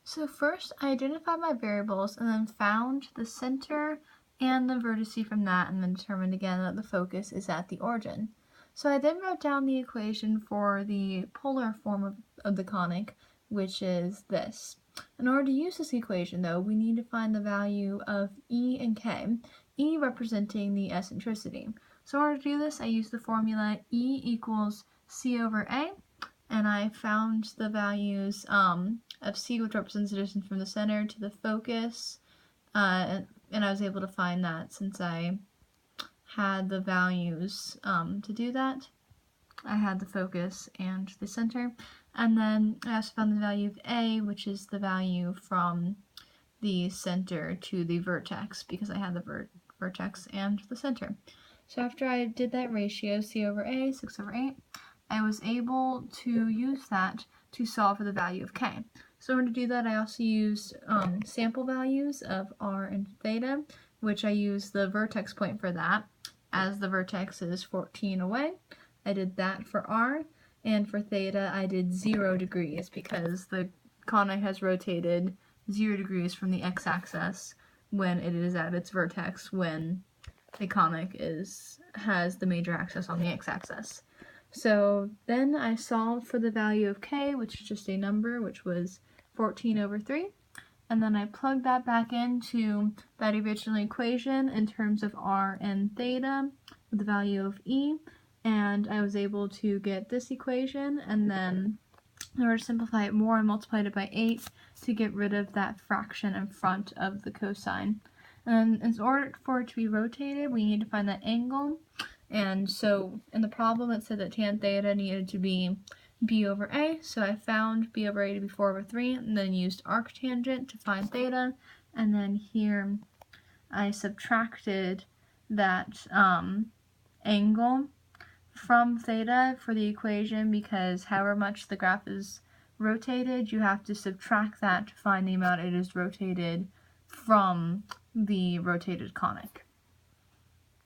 So first I identified my variables and then found the center and the vertice from that, and then determined again that the focus is at the origin. So I then wrote down the equation for the polar form of the conic, which is this. In order to use this equation though, we need to find the value of E and K, E representing the eccentricity. So in order to do this, I used the formula E equals C over A, and I found the values of C, which represents the distance from the center to the focus, and I was able to find that since I had the values to do that. I had the focus and the center, and then I also found the value of A, which is the value from the center to the vertex, because I had the vertex and the center. So after I did that ratio, C over A, 6 over 8, I was able to use that to solve for the value of K. So in order to do that, I also used sample values of R and theta, which I used the vertex point for that, as the vertex is 14 away. I did that for R, and for theta I did 0 degrees, because the conic has rotated 0 degrees from the x-axis when it is at its vertex, when the conic has the major axis on the x-axis. So then I solved for the value of K, which is just a number, which was 14 over 3. And then I plugged that back into that original equation in terms of R and theta with the value of E. And I was able to get this equation, and then in order to simplify it more, I multiplied it by 8 to get rid of that fraction in front of the cosine. And in order for it to be rotated, we need to find that angle. And so in the problem it said that tan theta needed to be b over a, so I found b over a to be 4 over 3, and then used arctangent to find theta, and then here I subtracted that angle from theta for the equation, because however much the graph is rotated, you have to subtract that to find the amount it is rotated from the rotated conic.